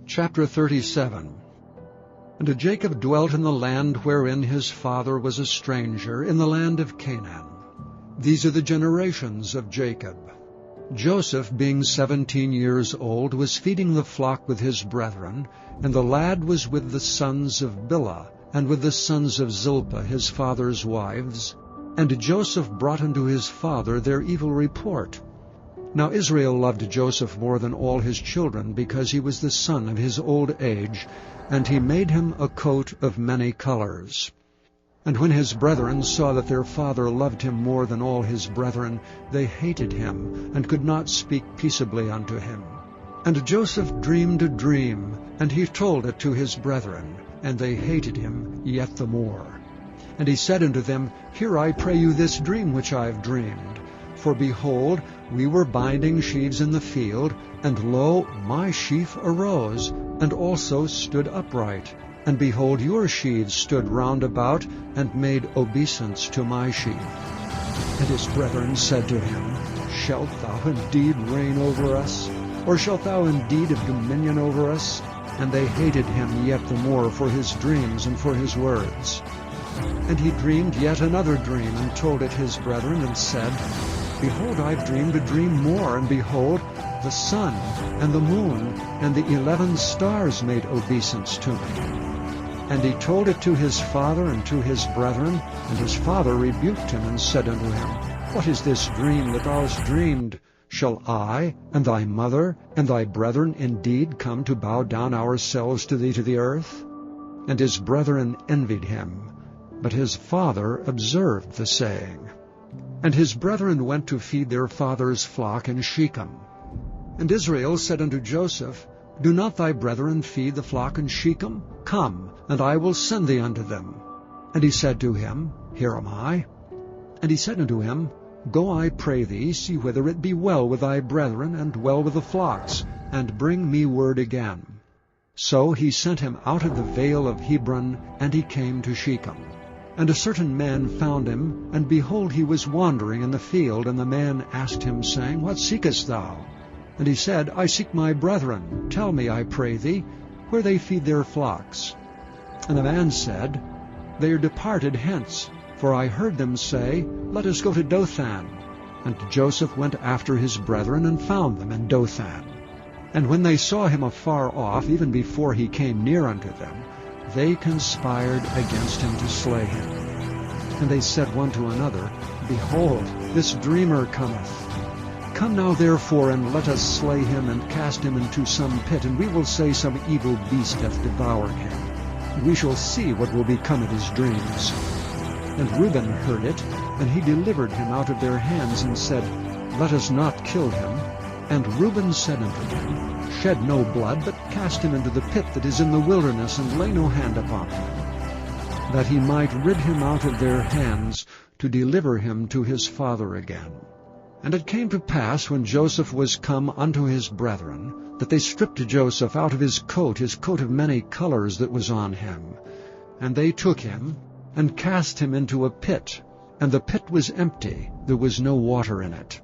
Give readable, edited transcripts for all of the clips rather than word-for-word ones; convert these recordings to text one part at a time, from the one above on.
Chapter 37. And Jacob dwelt in the land wherein his father was a stranger, in the land of Canaan. These are the generations of Jacob. Joseph, being 17 years old, was feeding the flock with his brethren, and the lad was with the sons of Bilhah, and with the sons of Zilpah his father's wives. And Joseph brought unto his father their evil report. Now Israel loved Joseph more than all his children, because he was the son of his old age, and he made him a coat of many colors. And when his brethren saw that their father loved him more than all his brethren, they hated him, and could not speak peaceably unto him. And Joseph dreamed a dream, and he told it to his brethren, and they hated him yet the more. And he said unto them, Hear, I pray you, this dream which I have dreamed. For behold, we were binding sheaves in the field, and lo, my sheaf arose, and also stood upright. And behold, your sheaves stood round about, and made obeisance to my sheaf. And his brethren said to him, Shalt thou indeed reign over us? Or shalt thou indeed have dominion over us? And they hated him yet the more for his dreams and for his words. And he dreamed yet another dream, and told it his brethren, and said, Behold, I've dreamed a dream more, and behold, the sun, and the moon, and the 11 stars made obeisance to me. And he told it to his father and to his brethren, and his father rebuked him, and said unto him, What is this dream that thou hast dreamed? Shall I, and thy mother, and thy brethren indeed come to bow down ourselves to thee to the earth? And his brethren envied him, but his father observed the saying. And his brethren went to feed their father's flock in Shechem. And Israel said unto Joseph, Do not thy brethren feed the flock in Shechem? Come, and I will send thee unto them. And he said to him, Here am I. And he said unto him, Go, I pray thee, see whether it be well with thy brethren, and well with the flocks, and bring me word again. So he sent him out of the vale of Hebron, and he came to Shechem. And a certain man found him, and behold, he was wandering in the field. And the man asked him, saying, What seekest thou? And he said, I seek my brethren. Tell me, I pray thee, where they feed their flocks. And the man said, They are departed hence, for I heard them say, Let us go to Dothan. And Joseph went after his brethren, and found them in Dothan. And when they saw him afar off, even before he came near unto them, they conspired against him to slay him. And they said one to another, Behold, this dreamer cometh. Come now therefore, and let us slay him, and cast him into some pit, and we will say some evil beast hath devoured him. And we shall see what will become of his dreams. And Reuben heard it, and he delivered him out of their hands, and said, Let us not kill him. And Reuben said unto them, Shed no blood, but cast him into the pit that is in the wilderness, and lay no hand upon him, that he might rid him out of their hands, to deliver him to his father again. And it came to pass, when Joseph was come unto his brethren, that they stripped Joseph out of his coat of many colors that was on him. And they took him, and cast him into a pit, and the pit was empty, there was no water in it.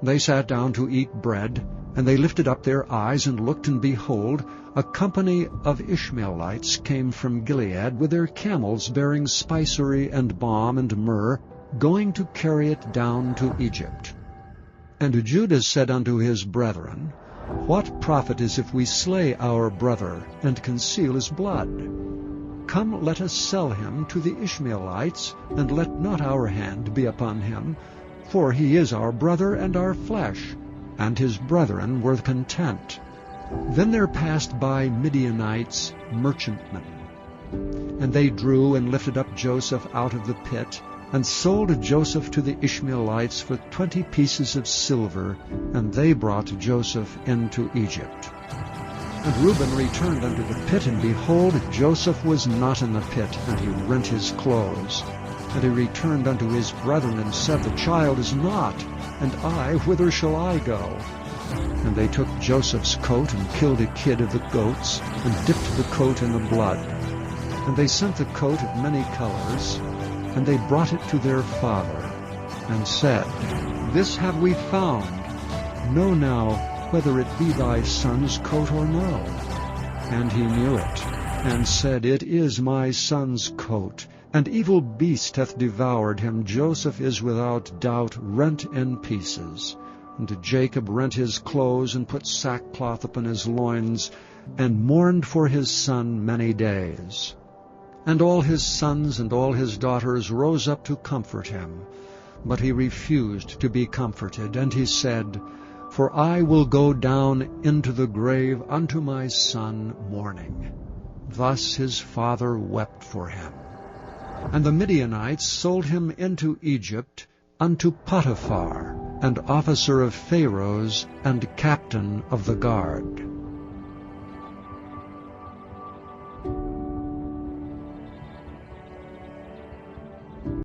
They sat down to eat bread, and they lifted up their eyes, and looked, and behold, a company of Ishmaelites came from Gilead with their camels bearing spicery and balm and myrrh, going to carry it down to Egypt. And Judah said unto his brethren, What profit is if we slay our brother, and conceal his blood? Come, let us sell him to the Ishmaelites, and let not our hand be upon him, for he is our brother and our flesh. And his brethren were content. Then there passed by Midianites, merchantmen. And they drew and lifted up Joseph out of the pit, and sold Joseph to the Ishmaelites for 20 pieces of silver, and they brought Joseph into Egypt. And Reuben returned unto the pit, and behold, Joseph was not in the pit, and he rent his clothes. And he returned unto his brethren, and said, The child is not, and I, whither shall I go? And they took Joseph's coat, and killed a kid of the goats, and dipped the coat in the blood. And they sent the coat of many colors, and they brought it to their father, and said, This have we found. Know now whether it be thy son's coat or no. And he knew it, and said, It is my son's coat. An evil beast hath devoured him. Joseph is without doubt rent in pieces. And Jacob rent his clothes, and put sackcloth upon his loins, and mourned for his son many days. And all his sons and all his daughters rose up to comfort him. But he refused to be comforted, and he said, For I will go down into the grave unto my son mourning. Thus his father wept for him. And the Midianites sold him into Egypt unto Potiphar, an officer of Pharaoh's, and captain of the guard.